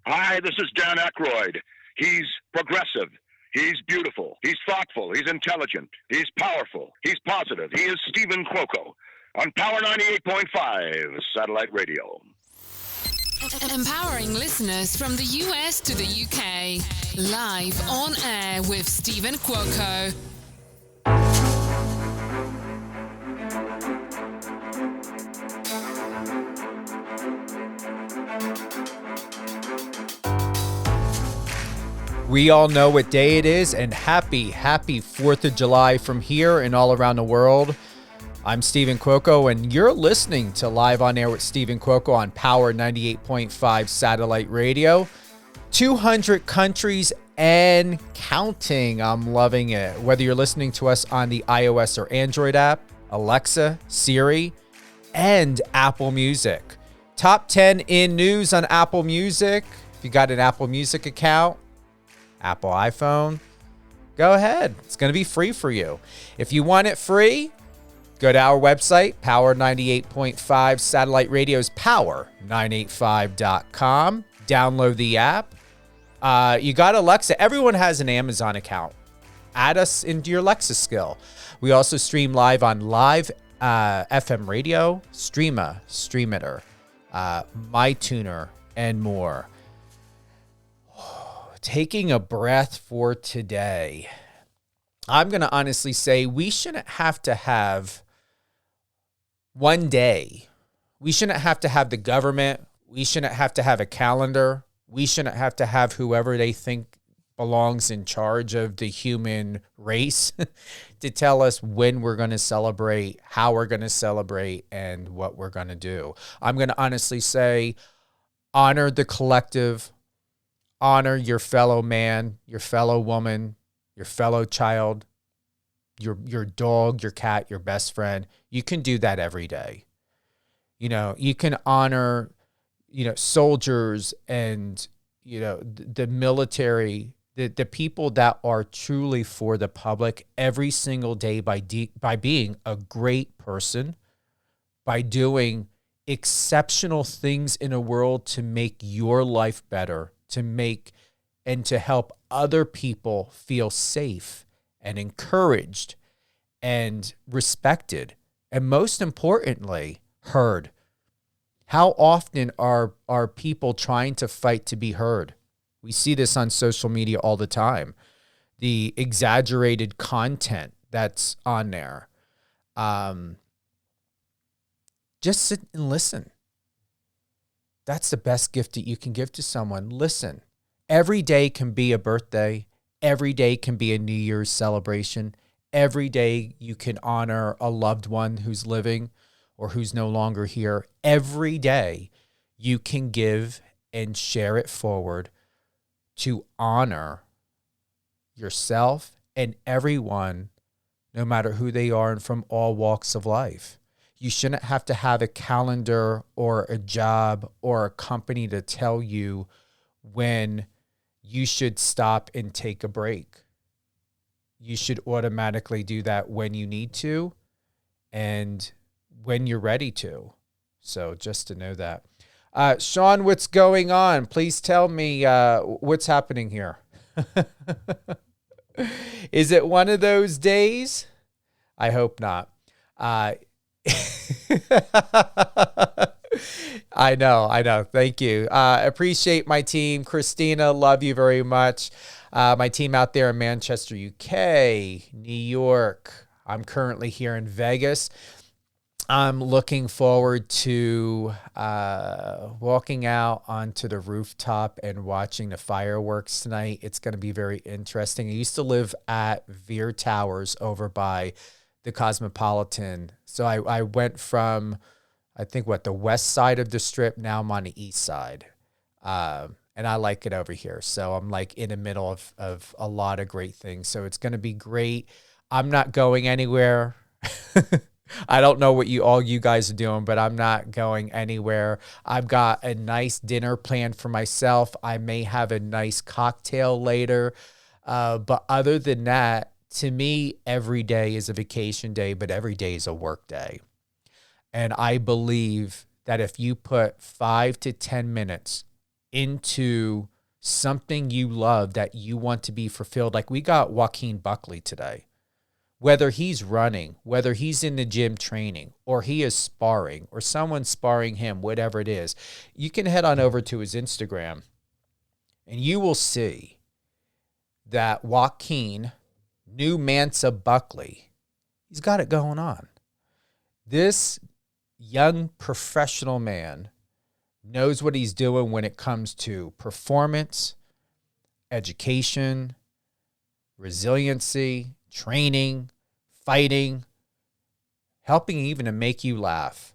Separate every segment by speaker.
Speaker 1: Hi, this is Dan Aykroyd. He's progressive. He's beautiful. He's thoughtful. He's intelligent. He's powerful. He's positive. He is Stephen Cuoco on Power 98.5 Satellite Radio.
Speaker 2: Empowering listeners from the US to the UK. Live on air with Stephen Cuoco.
Speaker 3: We all know what day it is, and happy 4th of July from here and all around the world. I'm Stephen Cuoco, and you're listening to Live on Air with Stephen Cuoco on Power 98.5 Satellite Radio. 200 countries and counting. I'm loving it. Whether you're listening to us on the iOS or Android app, Alexa, Siri, and Apple Music. Top 10 in news on Apple Music. If you got an Apple Music account, Apple iPhone, go ahead. It's going to be free for you. If you want it free, go to our website, Power 98.5 Satellite Radio's power985.com. Download the app. You got Alexa. Everyone has an Amazon account. Add us into your Alexa skill. We also stream live on Live FM Radio, Streama, Streameter, MyTuner, and more. Taking a breath for today. I'm going to honestly say we shouldn't have to have one day. We shouldn't have to have the government. We shouldn't have to have a calendar. We shouldn't have to have whoever they think belongs in charge of the human race to tell us when we're going to celebrate, how we're going to celebrate, and what we're going to do. I'm going to honestly say honor the collective. Honor your fellow man, your fellow woman, your fellow child, your dog, your cat, your best friend. You can do that every day. You know, you can honor, soldiers and, the military, the people that are truly for the public every single day by being a great person, by doing exceptional things in a world to make your life better, to make and to help other people feel safe and encouraged and respected. And most importantly, heard. How often are people trying to fight to be heard? We see this on social media all the time. The exaggerated content that's on there. Just sit and listen. That's the best gift that you can give to someone. Listen. Every day can be a birthday. Every day can be a New Year's celebration. Every day you can honor a loved one who's living or who's no longer here. Every day you can give and share it forward to honor yourself and everyone, no matter who they are and from all walks of life. You shouldn't have to have a calendar or a job or a company to tell you when you should stop and take a break. You should automatically do that when you need to and when you're ready to. So just to know that. Sean, what's going on? Please tell me what's happening here. Is it one of those days? I hope not. I know. Thank you. Appreciate my team. Christina, love you very much. My team out there in Manchester, UK, New York. I'm currently here in Vegas. I'm looking forward to walking out onto the rooftop and watching the fireworks tonight. It's going to be very interesting. I used to live at Veer Towers over by the Cosmopolitan. So I went from, I think, the west side of the Strip. Now I'm on the east side. And I like it over here. So I'm like in the middle of a lot of great things. So it's going to be great. I'm not going anywhere. I don't know what all you guys are doing, but I'm not going anywhere. I've got a nice dinner planned for myself. I may have a nice cocktail later. But other than that, to me, every day is a vacation day, but every day is a work day. And I believe that if you put 5 to 10 minutes into something you love that you want to be fulfilled. Like we got Joaquin Buckley today. Whether he's running, whether he's in the gym training, or he is sparring, or someone's sparring him, whatever it is, you can head on over to his Instagram and you will see that Joaquin, new Mansa Buckley, he's got it going on. This young professional man knows what he's doing when it comes to performance, education, resiliency, training, fighting, helping even to make you laugh.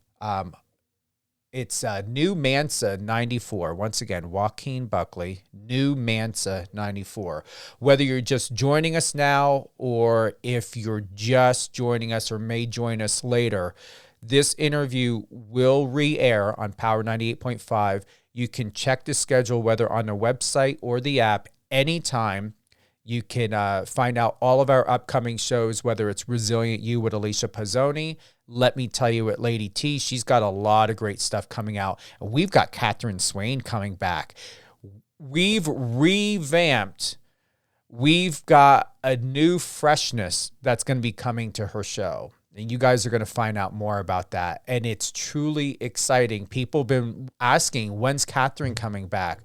Speaker 3: It's new Mansa 94. Once again, Joaquin Buckley, new Mansa 94. Whether you're just joining us now or if you're just joining us or may join us later, this interview will re-air on Power 98.5. You can check the schedule whether on the website or the app anytime. You can find out all of our upcoming shows, whether it's Resilient You with Alicia Pazzoni. Let me tell you at Lady T, she's got a lot of great stuff coming out. And we've got Catherine Swain coming back. We've revamped. We've got a new freshness that's going to be coming to her show. And you guys are going to find out more about that. And it's truly exciting. People have been asking, when's Catherine coming back?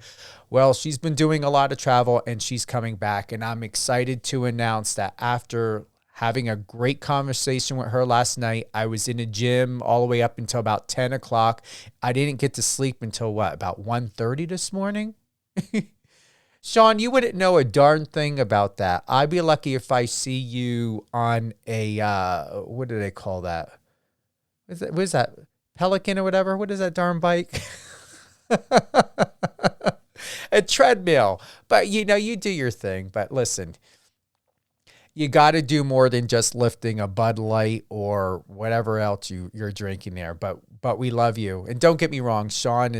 Speaker 3: Well, she's been doing a lot of travel and she's coming back. And I'm excited to announce that after having a great conversation with her last night, I was in a gym all the way up until about 10 o'clock. I didn't get to sleep until about 1:30 this morning? Sean, you wouldn't know a darn thing about that. I'd be lucky if I see you on a, what do they call that? What is that? Pelican or whatever? What is that darn bike? A treadmill. But, you know, you do your thing. But listen, you got to do more than just lifting a Bud Light or whatever else you're drinking there. But we love you. And don't get me wrong, Sean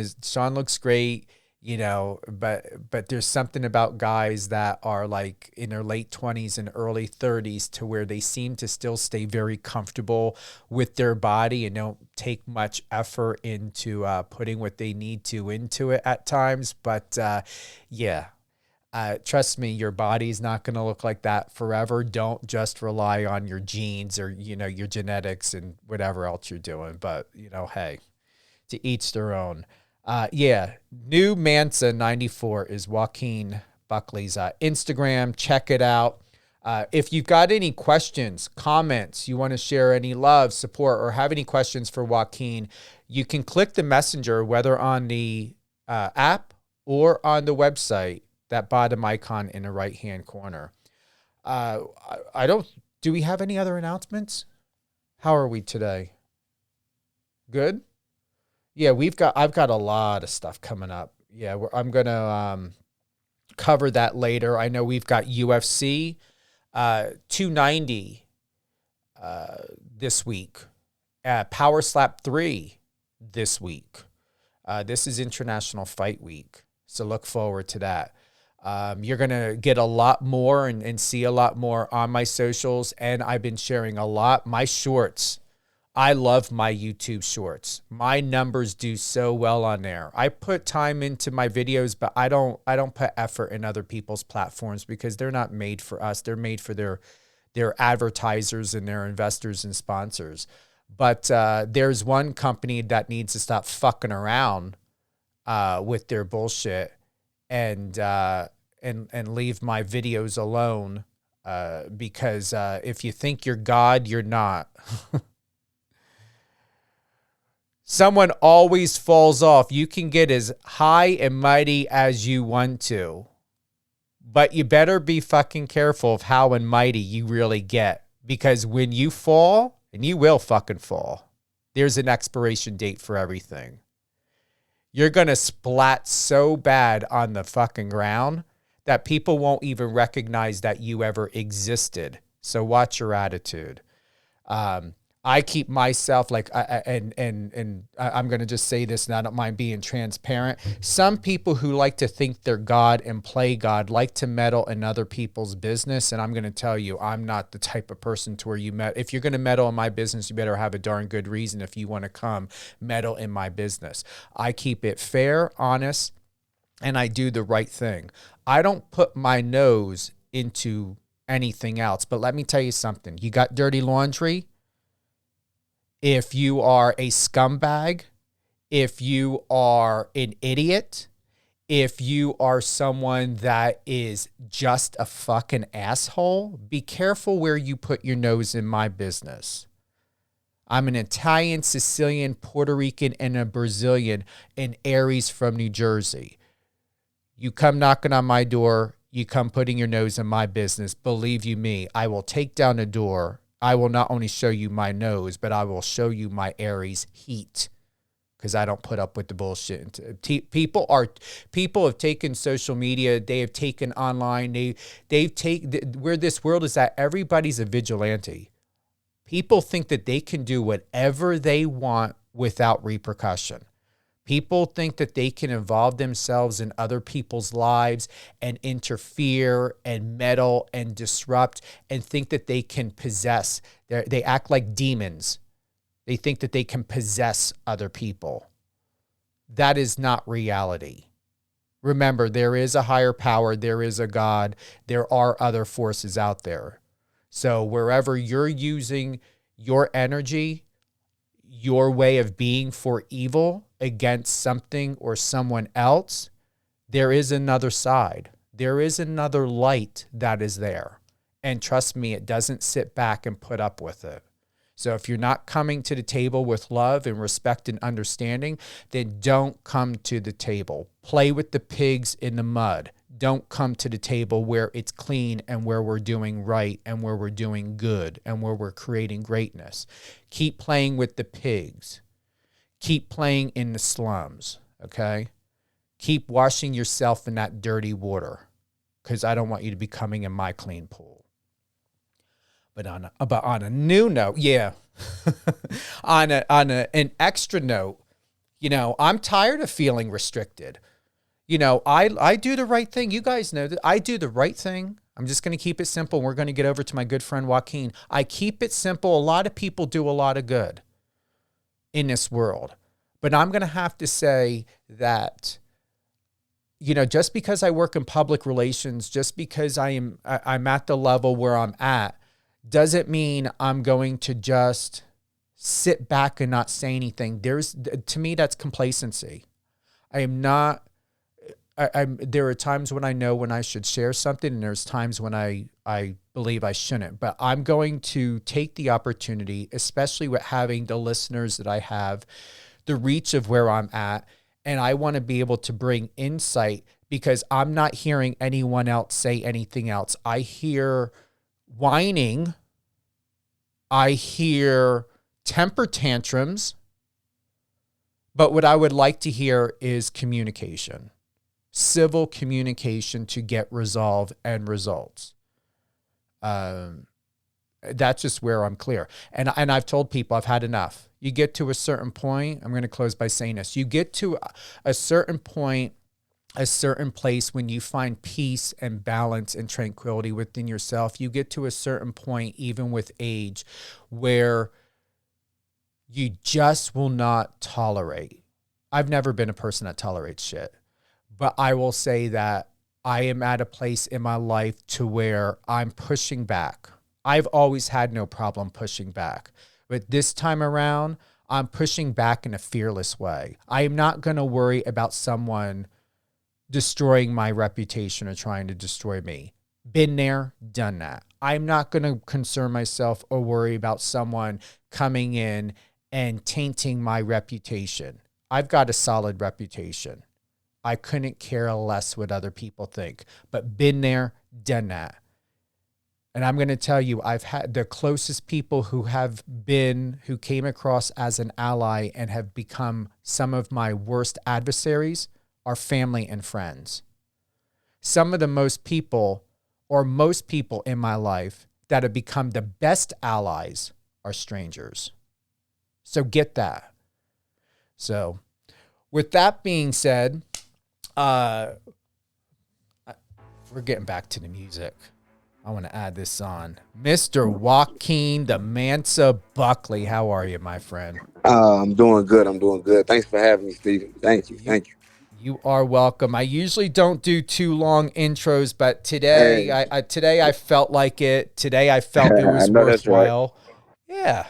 Speaker 3: looks great. You know, but there's something about guys that are like in their late 20s and early 30s to where they seem to still stay very comfortable with their body and don't take much effort into putting what they need to into it at times. But trust me, your body's not going to look like that forever. Don't just rely on your genes or, you know, your genetics and whatever else you're doing. But, you know, hey, to each their own. New Mansa 94 is Joaquin Buckley's Instagram. Check it out. If you've got any questions, comments, you want to share any love, support, or have any questions for Joaquin, you can click the messenger, whether on the app or on the website, that bottom icon in the right-hand corner. Do we have any other announcements? How are we today? Good? Yeah, I've got a lot of stuff coming up. Yeah, I'm going to cover that later. I know we've got UFC 290 this week, Power Slap 3 this week. This is International Fight Week, so look forward to that. You're going to get a lot more and see a lot more on my socials, and I've been sharing a lot. My shorts, I love my YouTube shorts. My numbers do so well on there. I put time into my videos, but I don't put effort in other people's platforms because they're not made for us. They're made for their advertisers and their investors and sponsors. But there's one company that needs to stop fucking around with their bullshit and leave my videos alone because if you think you're God, you're not. Someone always falls off. You can get as high and mighty as you want to, but you better be fucking careful of how and mighty you really get, because when you fall, and you will fucking fall, there's an expiration date for everything. You're going to splat so bad on the fucking ground that people won't even recognize that you ever existed. So watch your attitude. I keep myself like, and I'm going to just say this, and I don't mind being transparent. Some people who like to think they're God and play God like to meddle in other people's business. And I'm going to tell you, I'm not the type of person to where if you're going to meddle in my business, you better have a darn good reason if you want to come meddle in my business. I keep it fair, honest, and I do the right thing. I don't put my nose into anything else. But let me tell you something. You got dirty laundry. If you are a scumbag, if you are an idiot, if you are someone that is just a fucking asshole, be careful where you put your nose in my business. I'm an Italian, Sicilian, Puerto Rican, and a Brazilian, and Aries from New Jersey. You come knocking on my door, you come putting your nose in my business. Believe you me, I will take down the door. I will not only show you my nose, but I will show you my Aries heat, because I don't put up with the bullshit. People have taken social media. They have taken online. They've taken where this world is at. Everybody's a vigilante. People think that they can do whatever they want without repercussion. People think that they can involve themselves in other people's lives and interfere and meddle and disrupt and think that they can possess. They act like demons. They think that they can possess other people. That is not reality. Remember, there is a higher power. There is a God. There are other forces out there. So wherever you're using your energy, your way of being for evil against something or someone else, there is another side. There is another light that is there. And trust me, it doesn't sit back and put up with it. So if you're not coming to the table with love and respect and understanding, then don't come to the table. Play with the pigs in the mud. Don't come to the table where it's clean and where we're doing right and where we're doing good and where we're creating greatness. Keep playing with the pigs. Keep playing in the slums, okay? Keep washing yourself in that dirty water, because I don't want you to be coming in my clean pool. But on a new note, yeah, on an extra note, you know, I'm tired of feeling restricted. You know, I do the right thing. You guys know that I do the right thing. I'm just going to keep it simple. We're going to get over to my good friend Joaquin. I keep it simple. A lot of people do a lot of good in this world. But I'm going to have to say that, you know, just because I work in public relations, just because I'm at the level where I'm at, doesn't mean I'm going to just sit back and not say anything. To me, that's complacency. I am not. There are times when I know when I should share something, and there's times when I believe I shouldn't. But I'm going to take the opportunity, especially with having the listeners that I have, the reach of where I'm at, and I want to be able to bring insight, because I'm not hearing anyone else say anything else. I hear whining. I hear temper tantrums. But what I would like to hear is communication. Civil communication to get resolve and results. That's just where I'm clear. And I've told people I've had enough. You get to a certain point, I'm going to close by saying this. You get to a certain point, a certain place when you find peace and balance and tranquility within yourself. You get to a certain point, even with age, where you just will not tolerate. I've never been a person that tolerates shit. But I will say that I am at a place in my life to where I'm pushing back. I've always had no problem pushing back. But this time around, I'm pushing back in a fearless way. I am not going to worry about someone destroying my reputation or trying to destroy me. Been there, done that. I'm not going to concern myself or worry about someone coming in and tainting my reputation. I've got a solid reputation. I couldn't care less what other people think, but been there, done that. And I'm going to tell you, I've had the closest people who came across as an ally and have become some of my worst adversaries are family and friends. Some of the most people in my life that have become the best allies are strangers. So get that. So with that being said, we're getting back to the music. I want to add this on. Mr. Joaquin, the Mansa Buckley. How are you, my friend?
Speaker 4: I'm doing good. Thanks for having me, Steven. Thank you.
Speaker 3: You are welcome. I usually don't do too long intros, but today,
Speaker 4: Hey,
Speaker 3: today I felt like it. Today I felt it
Speaker 4: I
Speaker 3: was
Speaker 4: know that's right.
Speaker 3: worthwhile. Yeah.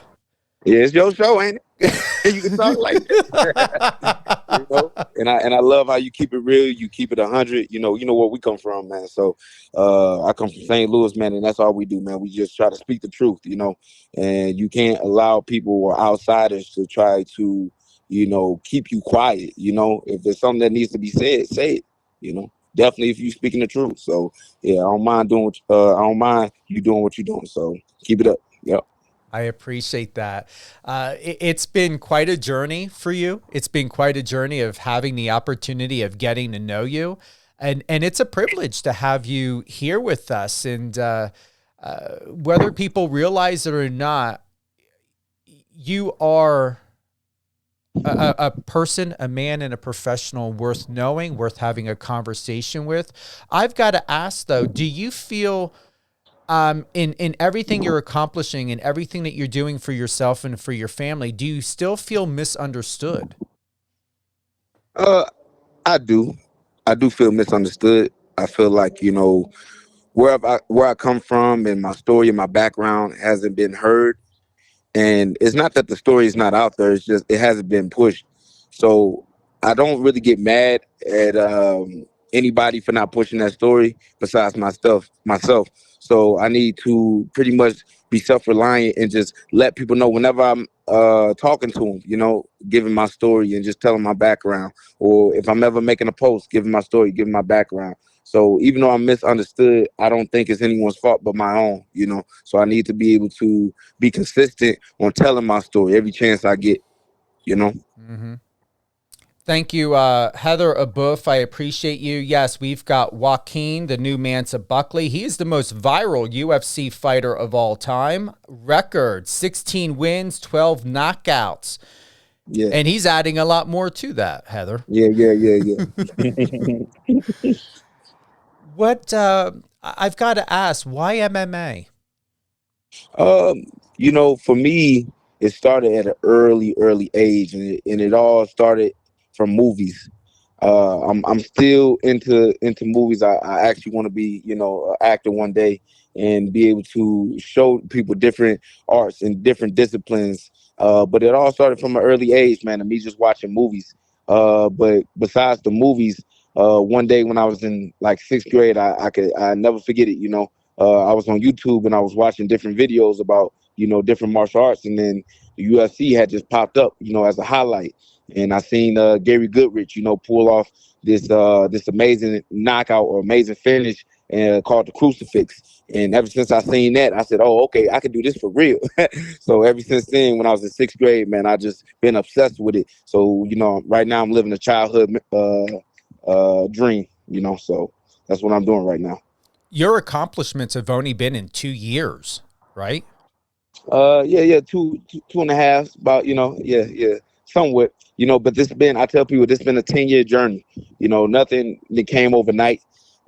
Speaker 4: Yeah, it's your show, ain't it? You can talk like that. And I love how you keep it real. You keep it 100. You know where we come from, man. So, I come from St. Louis, man, and that's all we do, man. We just try to speak the truth, and you can't allow people or outsiders to try to, keep you quiet. If there's something that needs to be said, say it. Definitely if you're speaking the truth. So, yeah, I don't mind you doing what you're doing. So keep it up. Yep.
Speaker 3: I appreciate that. It's been quite a journey for you. It's been quite a journey of having the opportunity of getting to know you. And it's a privilege to have you here with us. And whether people realize it or not, you are a person, a man, and a professional worth knowing, worth having a conversation with. I've got to ask, though, do you feel in everything you're accomplishing and everything that you're doing for yourself and for your family, do you still feel misunderstood?
Speaker 4: I do. I do feel misunderstood. I feel like, where I come from and my story and my background hasn't been heard. And it's not that the story is not out there, it's just it hasn't been pushed. So I don't really get mad at anybody for not pushing that story besides myself. So I need to pretty much be self-reliant and just let people know whenever I'm talking to them, giving my story and just telling my background. Or if I'm ever making a post, giving my story, giving my background. So even though I'm misunderstood, I don't think it's anyone's fault but my own. So I need to be able to be consistent on telling my story every chance I get.
Speaker 3: Mm-hmm. Thank you, Heather Abuff. I appreciate you. Yes, we've got Joaquin, the new Mansa Buckley. He is the most viral UFC fighter of all time. Record, 16 wins, 12 knockouts.
Speaker 4: Yeah.
Speaker 3: And he's adding a lot more to that, Heather.
Speaker 4: Yeah.
Speaker 3: What, I've got to ask, why MMA?
Speaker 4: For me, it started at an early age, and it all started from movies. I'm still into movies. I actually want to be, an actor one day and be able to show people different arts and different disciplines. But it all started from an early age, man, and me just watching movies. But besides the movies, one day when I was in like sixth grade, I never forget it. I was on YouTube and I was watching different videos about different martial arts, and then the UFC had just popped up, as a highlight. And I seen Gary Goodrich, pull off this amazing knockout or amazing finish called the crucifix. And ever since I seen that, I said, "Oh, okay, I can do this for real." So ever since then, when I was in sixth grade, man, I just been obsessed with it. So right now I'm living a childhood dream. So that's what I'm doing right now.
Speaker 3: Your accomplishments have only been in 2 years, right?
Speaker 4: Yeah, two and a half, about, yeah, somewhat, but I tell people this been a 10-year journey, nothing that came overnight.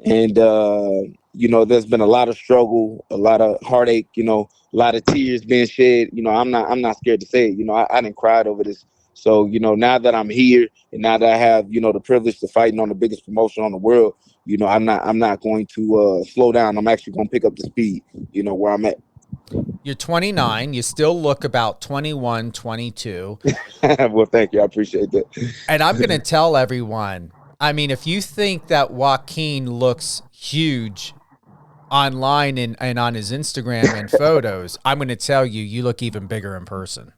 Speaker 4: And, there's been a lot of struggle, a lot of heartache, a lot of tears being shed. I'm not scared to say it. I didn't cry over this. So, now that I'm here and now that I have, the privilege to fighting on the biggest promotion on the world, I'm not going to slow down. I'm actually going to pick up the speed, where I'm at.
Speaker 3: You're 29. You still look about 21, 22.
Speaker 4: Well, thank you. I appreciate that.
Speaker 3: And I'm going to tell everyone, I mean, if you think that Joaquin looks huge online and on his Instagram and photos, I'm going to tell you, you look even bigger in person.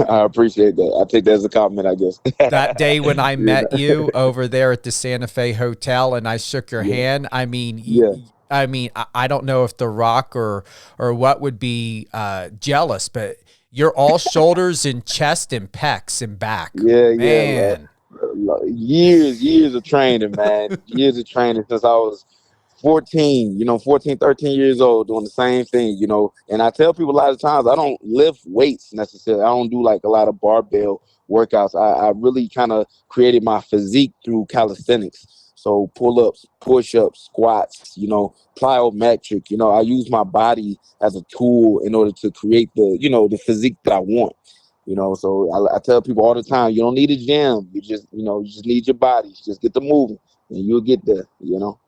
Speaker 4: I appreciate that. I take that as a compliment, I guess.
Speaker 3: That day when I met you over there at the Santa Fe Hotel and I shook your hand, I mean,
Speaker 4: yeah.
Speaker 3: I don't know if The Rock or what would be jealous, but you're all shoulders and chest and pecs and back.
Speaker 4: Yeah,
Speaker 3: man.
Speaker 4: Years of training, man. Years of training since I was 14, 13 years old, doing the same thing, And I tell people a lot of times I don't lift weights necessarily. I don't do like a lot of barbell workouts. I really kind of created my physique through calisthenics. So pull-ups, push-ups, squats, plyometric. I use my body as a tool in order to create the physique that I want. You know, so I tell people all the time, you don't need a gym. You just, you just need your body. Just get the moving, and you'll get there. You know.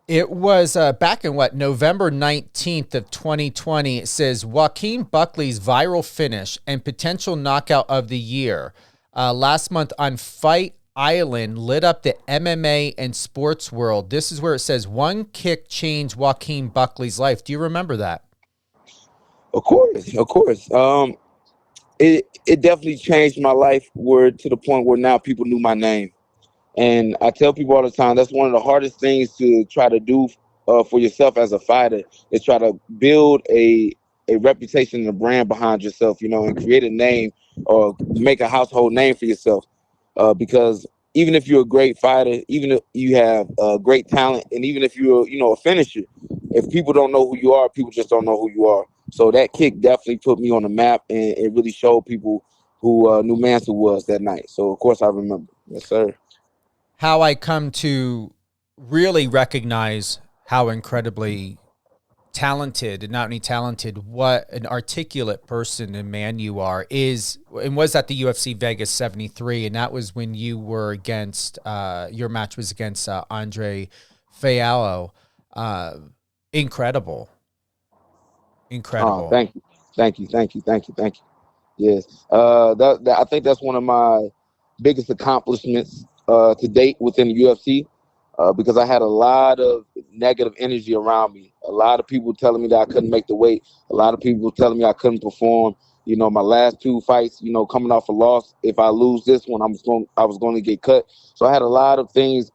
Speaker 3: It was back in November 19th of 2020. It says Joaquin Buckley's viral finish and potential knockout of the year. Last month on Fight Island lit up the MMA and sports world. This is where it says one kick changed Joaquin Buckley's life. Do you remember that?
Speaker 4: Of course. It definitely changed my life to the point where now people knew my name. And I tell people all the time, that's one of the hardest things to try to do for yourself as a fighter, is try to build a reputation and a brand behind yourself, and create a name or make a household name for yourself. Because even if you're a great fighter, even if you have great talent, and even if you're, a finisher, if people don't know who you are, people just don't know who you are. So that kick definitely put me on the map, and it really showed people who knew Mansa was that night. So, of course, I remember. Yes, sir.
Speaker 3: How I come to really recognize how incredibly talented, and not only talented, what an articulate person and man you are was at the UFC Vegas 73, and that was when you were against, your match was against Andre Fiallo. Incredible.
Speaker 4: Oh, thank you. Yes. I think that's one of my biggest accomplishments to date within the UFC, because I had a lot of negative energy around me. A lot of people telling me that I couldn't make the weight. A lot of people telling me I couldn't perform. My last two fights, coming off a loss, if I lose this one, I was going to get cut. So I had a lot of things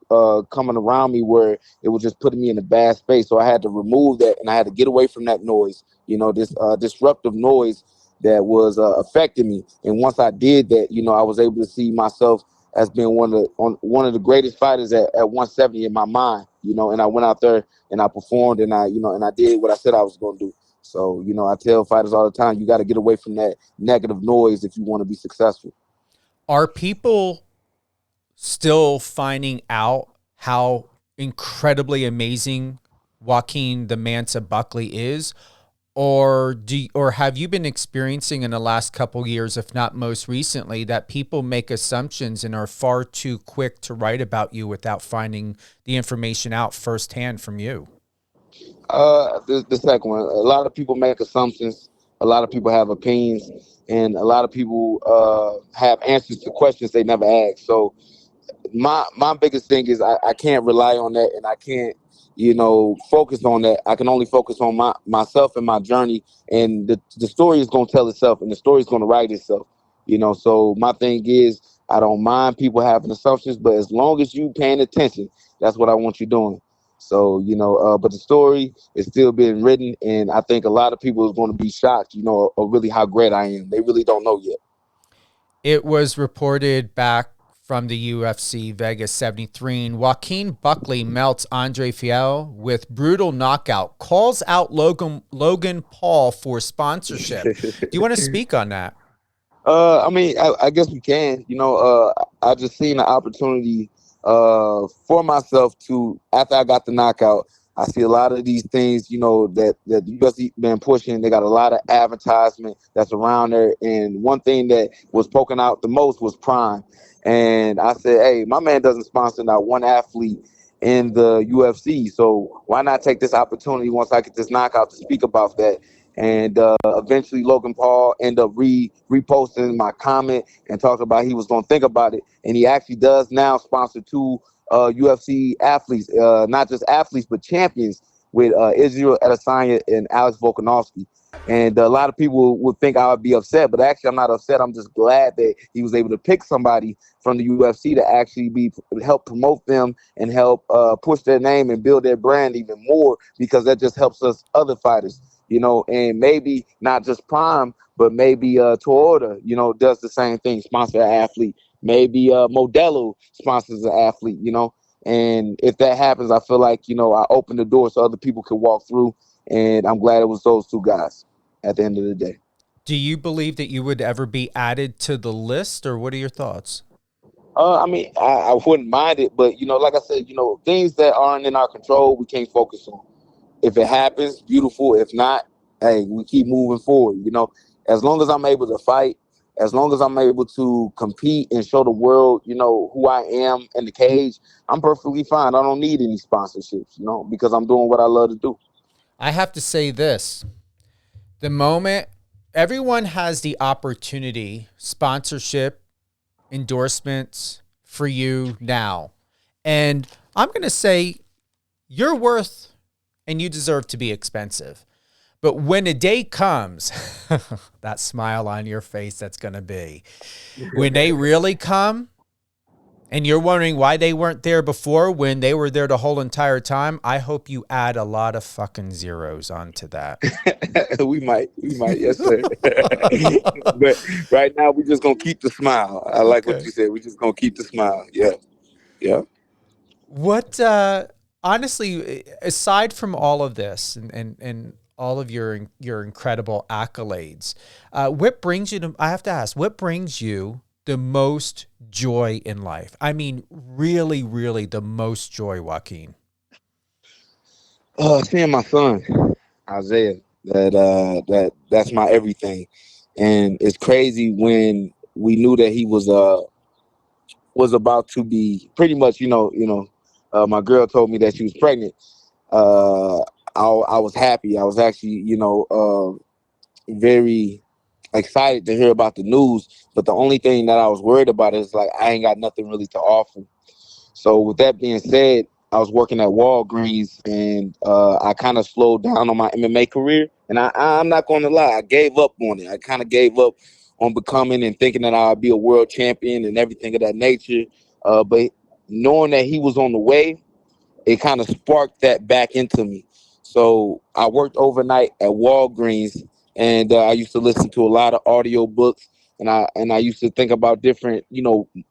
Speaker 4: coming around me where it was just putting me in a bad space. So I had to remove that, and I had to get away from that noise, this disruptive noise that was affecting me. And once I did that, I was able to see myself as being one of the greatest fighters at 170 in my mind, and I went out there and I performed, and I did what I said I was going to do. So, I tell fighters all the time, you got to get away from that negative noise if you want to be successful.
Speaker 3: Are people still finding out how incredibly amazing Joaquin the Mansa Buckley is? Or have you been experiencing in the last couple years, if not most recently, that people make assumptions and are far too quick to write about you without finding the information out firsthand from you?
Speaker 4: The second one. A lot of people make assumptions. A lot of people have opinions, and a lot of people have answers to questions they never asked. So my biggest thing is I can't rely on that, and I can't focus on that. I can only focus on myself and my journey, and the story is going to tell itself, and the story is going to write itself. So my thing is, I don't mind people having assumptions, but as long as you paying attention, that's what I want you doing. So, but the story is still being written, and I think a lot of people is going to be shocked, of really how great I am. They really don't know yet.
Speaker 3: It was reported back from the UFC Vegas 73, Joaquin Buckley melts Andre Fiallo with brutal knockout, calls out Logan Paul for sponsorship. Do you want to speak on that?
Speaker 4: I guess we can. I just seen the opportunity for myself to, after I got the knockout, I see a lot of these things, that the UFC been pushing. They got a lot of advertisement that's around there. And one thing that was poking out the most was Prime. And I said, hey, my man doesn't sponsor not one athlete in the UFC. So why not take this opportunity once I get this knockout to speak about that? And eventually Logan Paul ended up reposting my comment and talked about he was going to think about it. And he actually does now sponsor two UFC athletes, not just athletes, but champions, with Israel Adesanya and Alex Volkanovski. And a lot of people would think I would be upset, but actually I'm not upset. I'm just glad that he was able to pick somebody from the UFC to actually help promote them and help push their name and build their brand even more, because that just helps us other fighters, and maybe not just Prime, but maybe Toyota, does the same thing, sponsor an athlete. Maybe Modelo sponsors an athlete, and if that happens, I feel like, I open the door so other people can walk through, and I'm glad it was those two guys at the end of the day.
Speaker 3: Do you believe that you would ever be added to the list, or what are your thoughts?
Speaker 4: I wouldn't mind it, but, like I said, things that aren't in our control, we can't focus on. If it happens, beautiful. If not, hey, we keep moving forward. as long as I'm able to fight, as long as I'm able to compete and show the world, who I am in the cage, I'm perfectly fine. I don't need any sponsorships, because I'm doing what I love to do.
Speaker 3: I have to say this. The moment everyone has the opportunity, sponsorship, endorsements for you now. And I'm going to say you're worth and you deserve to be expensive. But when a day comes, that smile on your face that's going to be, when they really come and you're wondering why they weren't there before when they were there the whole entire time, I hope you add a lot of fucking zeros onto that.
Speaker 4: we might, yes, sir. But right now, we're just going to keep the smile. I like what you said. We're just going to keep the smile. Yeah. Yeah.
Speaker 3: What, honestly, aside from all of this and all of your incredible accolades, what brings you to, I have to ask, what brings you the most joy in life? I mean, really, really the most joy, Joaquin.
Speaker 4: Seeing my son, Isaiah, that's my everything. And it's crazy when we knew that he was about to be pretty much, my girl told me that she was pregnant. I was happy. I was actually, very excited to hear about the news. But the only thing that I was worried about is like I ain't got nothing really to offer. So with that being said, I was working at Walgreens, and I kind of slowed down on my MMA career. And I'm not going to lie, I gave up on it. I kind of gave up on becoming and thinking that I'd be a world champion and everything of that nature. But knowing that he was on the way, it kind of sparked that back into me. So I worked overnight at Walgreens, and I used to listen to a lot of audio books, and I used to think about different,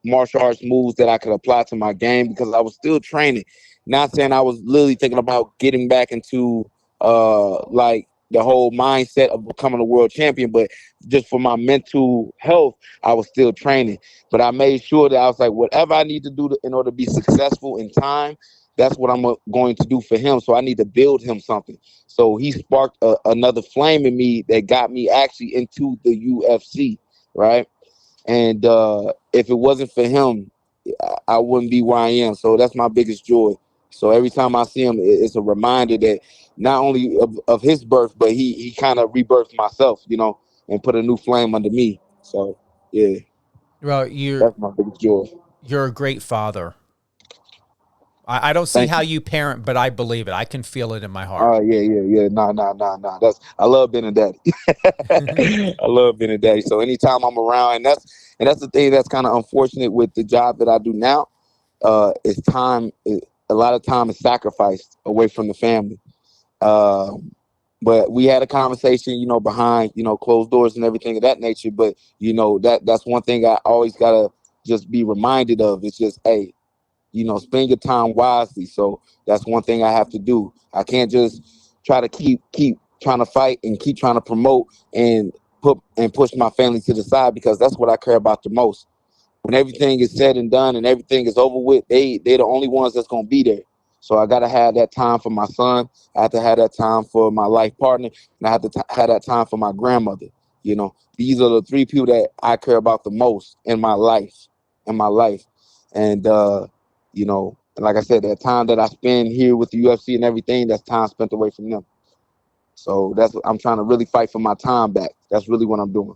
Speaker 4: martial arts moves that I could apply to my game because I was still training. Not saying I was literally thinking about getting back into like the whole mindset of becoming a world champion, but just for my mental health, I was still training. But I made sure that I was like, whatever I need to do in order to be successful in time, that's what I'm going to do for him. So I need to build him something. So he sparked another flame in me that got me actually into the UFC, right? And if it wasn't for him, I wouldn't be where I am. So that's my biggest joy. So every time I see him, it's a reminder that not only of his birth, but he kind of rebirthed myself, and put a new flame under me. So yeah,
Speaker 3: Well,
Speaker 4: that's my biggest joy.
Speaker 3: you're a great father. I don't see
Speaker 4: Thank
Speaker 3: how
Speaker 4: you.
Speaker 3: you parent, but I believe it. I can feel it in my heart.
Speaker 4: Oh yeah. Nah. I love being a daddy. I love being a daddy. So anytime I'm around, and that's the thing that's kind of unfortunate with the job that I do now. It's time. A lot of time is sacrificed away from the family. Um, but we had a conversation, behind, closed doors and everything of that nature. But that's one thing I always gotta just be reminded of. It's just, hey, spend your time wisely. So that's one thing I have to do. I can't just try to keep trying to fight and keep trying to promote and push my family to the side because that's what I care about the most. When everything is said and done and everything is over with, they're the only ones that's gonna be there. So I gotta have that time for my son. I have to have that time for my life partner, and I have to have that time for my grandmother. These are the three people that I care about the most in my life. And like I said, that time that I spend here with the UFC and everything, that's time spent away from them. So that's what I'm trying to really fight for my time back. That's really what I'm doing.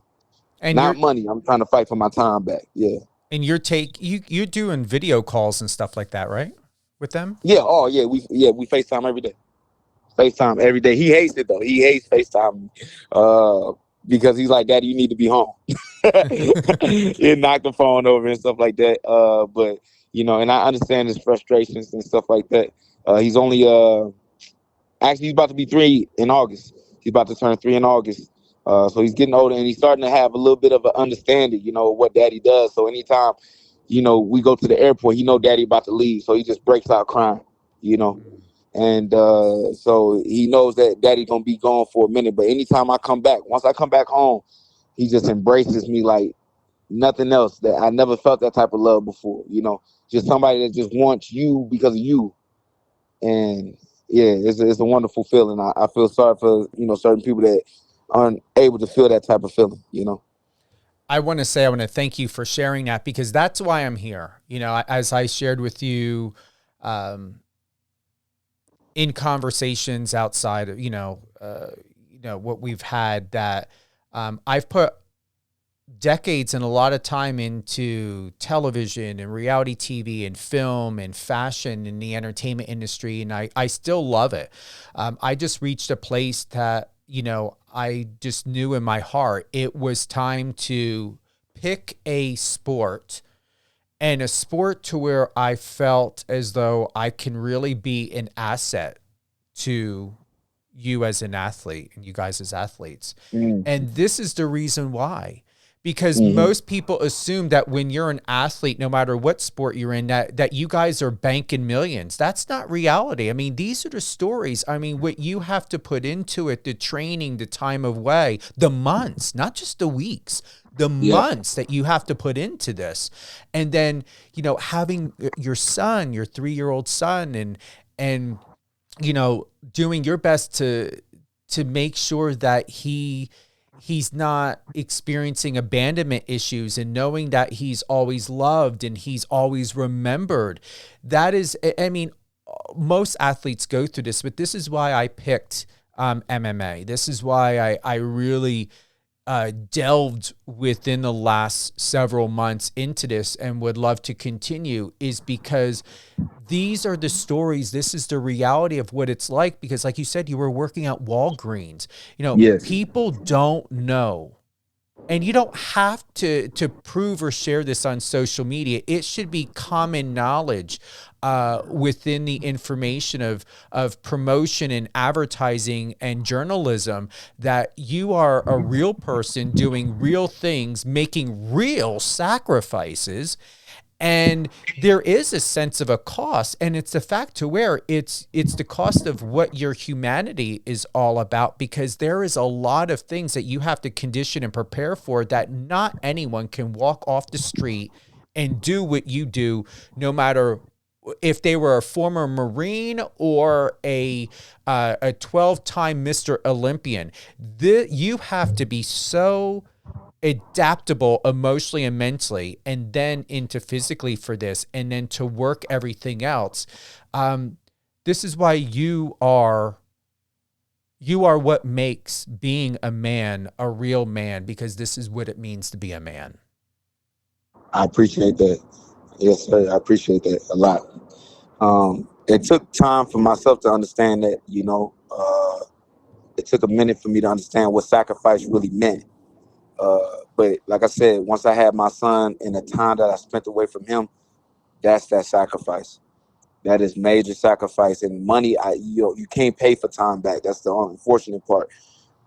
Speaker 3: And
Speaker 4: Not money. I'm trying to fight for my time back. Yeah.
Speaker 3: you're doing video calls and stuff like that, right? With them?
Speaker 4: Yeah. Oh yeah. We FaceTime every day. FaceTime every day. He hates it though. He hates FaceTime. Because he's like, Daddy, you need to be home. He'll knock the phone over and stuff like that. But and I understand his frustrations and stuff like that. He's only actually he's about to be 3 in August. He's about to turn 3 in August. So he's getting older and he's starting to have a little bit of an understanding, of what Daddy does. So anytime, we go to the airport, he know Daddy about to leave, so he just breaks out crying, and so he knows that Daddy gonna be gone for a minute. But anytime I come back, once I come back home, he just embraces me like nothing else. That I never felt that type of love before. Just somebody that just wants you because of you. And yeah, it's a wonderful feeling. I feel sorry for certain people that aren't able to feel that type of feeling, you know.
Speaker 3: I want to thank you for sharing that, because that's why I'm here. You know, as I shared with you in conversations outside of, what we've had, that I've put decades and a lot of time into television and reality TV and film and fashion in the entertainment industry. And I still love it. I just reached a place that, I just knew in my heart it was time to pick a sport, and a sport to where I felt as though I can really be an asset to you as an athlete and you guys as athletes. And this is the reason why. Because most people assume that when you're an athlete, no matter what sport you're in, that you guys are banking millions. That's not reality. I mean, these are the stories. I mean, what you have to put into it, the training, the time away, the months, not just the weeks, the months that you have to put into this. And then, having your son, your 3-year-old son, and doing your best to make sure that he's not experiencing abandonment issues, and knowing that he's always loved and he's always remembered. That is, I mean, most athletes go through this, but this is why I picked MMA. This is why I really delved within the last several months into this and would love to continue, is because these are the stories. This is the reality of what it's like, because like you said, you were working at Walgreens. People don't know, and you don't have to prove or share this on social media. It should be common knowledge within the information of promotion and advertising and journalism, that you are a real person doing real things, making real sacrifices. And there is a sense of a cost, and it's the fact to where it's the cost of what your humanity is all about, because there is a lot of things that you have to condition and prepare for that not anyone can walk off the street and do what you do, no matter if they were a former Marine or a 12-time Mr. Olympian. You have to be so adaptable emotionally and mentally, and then into physically for this, and then to work everything else. This is why you are what makes being a man a real man, because this is what it means to be a man.
Speaker 4: I appreciate that. Yes, sir. I appreciate that a lot. It took time for myself to understand that, it took a minute for me to understand what sacrifice really meant. But like I said, once I had my son and the time that I spent away from him, that's that sacrifice. That is major sacrifice. And money, you can't pay for time back. That's the unfortunate part.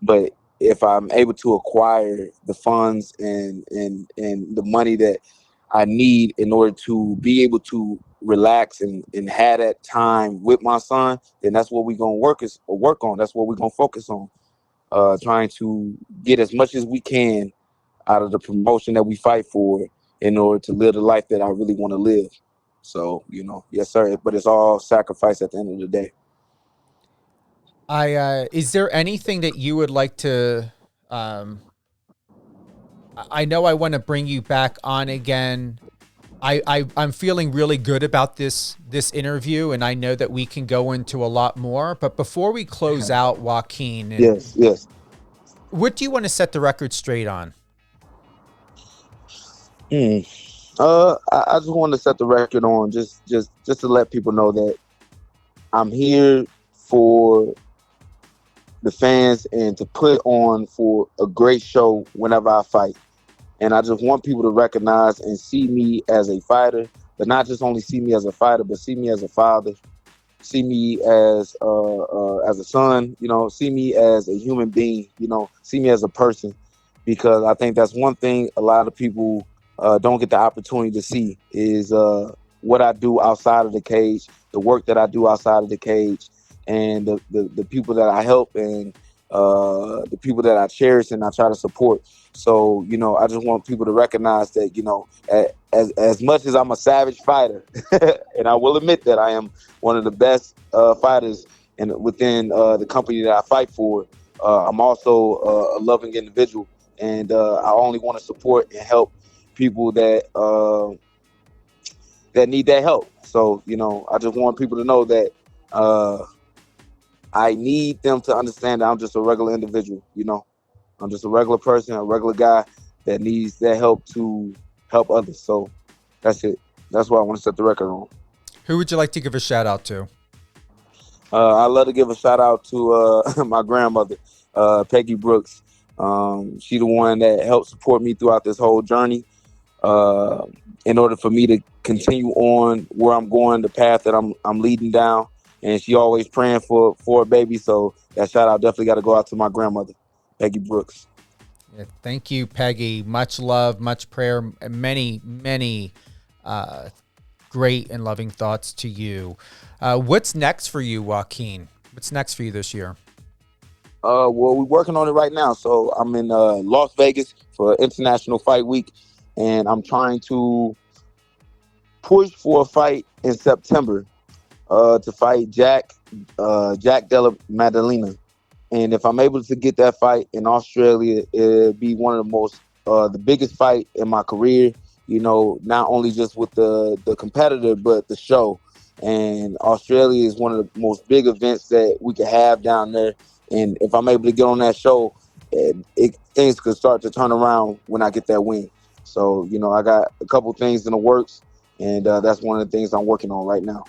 Speaker 4: But if I'm able to acquire the funds and the money that I need in order to be able to relax and have that time with my son, then that's what we're going to work on. That's what we're going to focus on. Trying to get as much as we can out of the promotion that we fight for in order to live the life that I really want to live. So, yes, sir. But it's all sacrifice at the end of the day.
Speaker 3: Is there anything that you would like to, I know I want to bring you back on again. I'm feeling really good about this interview, and I know that we can go into a lot more. But before we close out, Joaquin,
Speaker 4: yes,
Speaker 3: what do you want to set the record straight on?
Speaker 4: I just want to set the record on just to let people know that I'm here for the fans and to put on for a great show whenever I fight. And I just want people to recognize and see me as a fighter, but not just only see me as a fighter, but see me as a father, see me as a son, see me as a human being, see me as a person, because I think that's one thing a lot of people don't get the opportunity to see is what I do outside of the cage, the work that I do outside of the cage, and the people that I help and the people that I cherish and I try to support. So, I just want people to recognize that, as much as I'm a savage fighter, and I will admit that I am one of the best fighters within the company that I fight for, I'm also a loving individual, and I only want to support and help people that need that help. So, I just want people to know that I need them to understand that I'm just a regular individual. I'm just a regular person, a regular guy that needs that help to help others. So that's it. That's what I want to set the record on.
Speaker 3: Who would you like to give a shout out to?
Speaker 4: I'd love to give a shout out to my grandmother, Peggy Brooks. She the one that helped support me throughout this whole journey. In order for me to continue on where I'm going, the path that I'm leading down, and she always praying for a baby. So that shout out definitely got to go out to my grandmother, Peggy Brooks.
Speaker 3: Yeah, thank you, Peggy. Much love, much prayer, and many, many great and loving thoughts to you. What's next for you, Joaquin? What's next for you this year?
Speaker 4: Well, we're working on it right now. So I'm in Las Vegas for International Fight Week, and I'm trying to push for a fight in September to fight Jack Della Maddalena. And if I'm able to get that fight in Australia, it'll be one of the most, the biggest fight in my career, not only just with the competitor, but the show. And Australia is one of the most big events that we could have down there. And if I'm able to get on that show, things could start to turn around when I get that win. So, I got a couple things in the works, and that's one of the things I'm working on right now.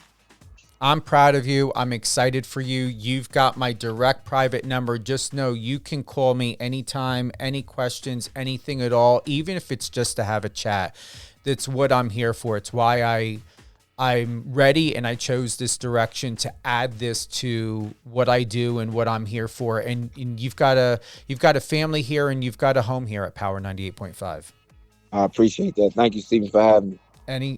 Speaker 3: I'm proud of you. I'm excited for you. You've got my direct private number. Just know you can call me anytime, any questions, anything at all, even if it's just to have a chat. That's what I'm here for. It's why I'm ready, and I chose this direction to add this to what I do and what I'm here for. And you've got a family here, and you've got a home here at Power 98.5. I
Speaker 4: appreciate that. Thank you, Stephen, for having me.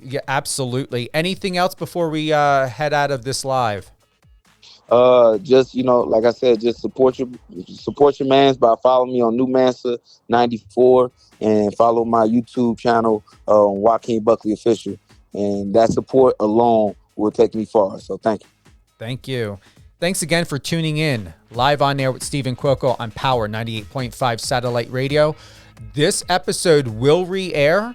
Speaker 3: Yeah, absolutely. Anything else before we head out of this live?
Speaker 4: Just, like I said, just support your mans by following me on New Mansa 94 and follow my YouTube channel, Joaquin Buckley Official. And that support alone will take me far. So thank you.
Speaker 3: Thank you. Thanks again for tuning in. Live on air with Stephen Cuoco on Power 98.5 Satellite Radio. This episode will re-air.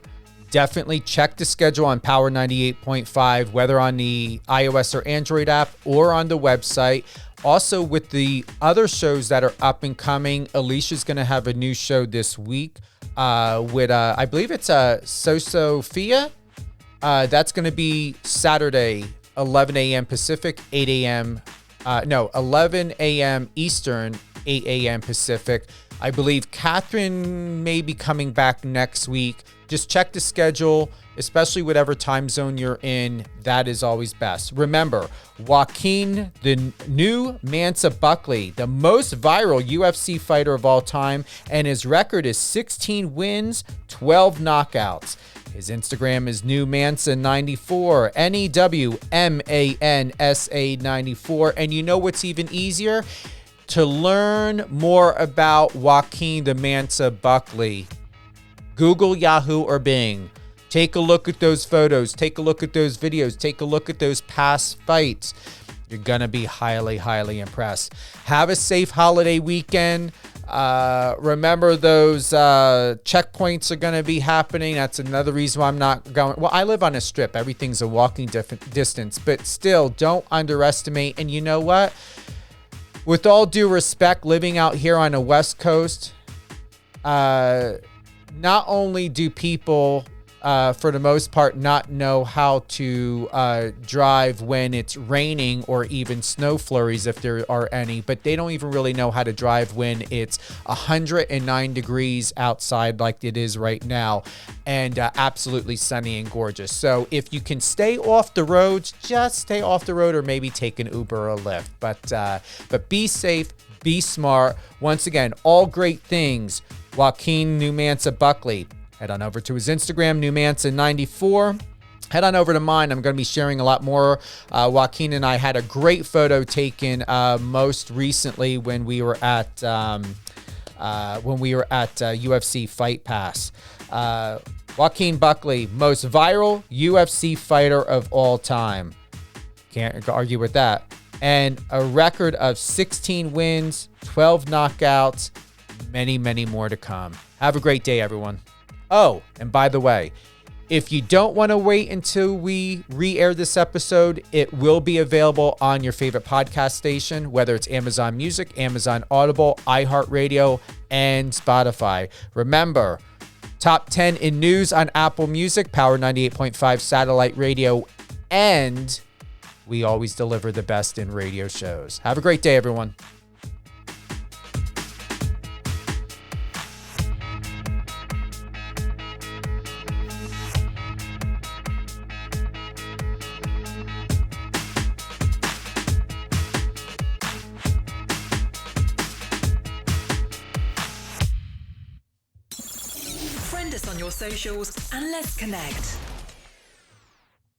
Speaker 3: Definitely check the schedule on Power 98.5, whether on the iOS or Android app or on the website. Also, with the other shows that are up and coming, Alicia's going to have a new show this week with, I believe it's Sophia. That's going to be Saturday, 11 a.m. Pacific, 11 a.m. Eastern, 8 a.m. Pacific. I believe Catherine may be coming back next week. Just check the schedule, especially whatever time zone you're in. That is always best. Remember, Joaquin, the new Mansa Buckley, the most viral UFC fighter of all time, and his record is 16 wins, 12 knockouts. His Instagram is newmansa94, NEWMANSA94. And you know what's even easier? To learn more about Joaquin the Mansa Buckley, Google, Yahoo, or Bing. Take a look at those photos. Take a look at those videos. Take a look at those past fights. You're going to be highly, highly impressed. Have a safe holiday weekend. Remember, those checkpoints are going to be happening. That's another reason why I'm not going. Well, I live on a strip. Everything's a walking distance. But still, don't underestimate. And you know what? With all due respect, living out here on the West Coast, not only do people, for the most part, not know how to drive when it's raining or even snow flurries, if there are any, but they don't even really know how to drive when it's 109 degrees outside like it is right now, and absolutely sunny and gorgeous. So if you can stay off the roads, just stay off the road, or maybe take an Uber or a Lyft. But be safe, be smart. Once again, all great things. Joaquin Mansa Buckley. Head on over to his Instagram, newmansa94. Head on over to mine. I'm going to be sharing a lot more. Joaquin and I had a great photo taken most recently when we were at UFC Fight Pass. Joaquin Buckley, most viral UFC fighter of all time. Can't argue with that. and a record of 16 wins, 12 knockouts, many, many more to come. Have a great day, everyone. Oh, and by the way, if you don't want to wait until we re-air this episode, it will be available on your favorite podcast station, whether it's Amazon Music, Amazon Audible, iHeartRadio, and Spotify. Remember, top 10 in news on Apple Music, Power 98.5 satellite radio, and we always deliver the best in radio shows. Have a great day, everyone.
Speaker 5: Friend us on your socials and let's connect.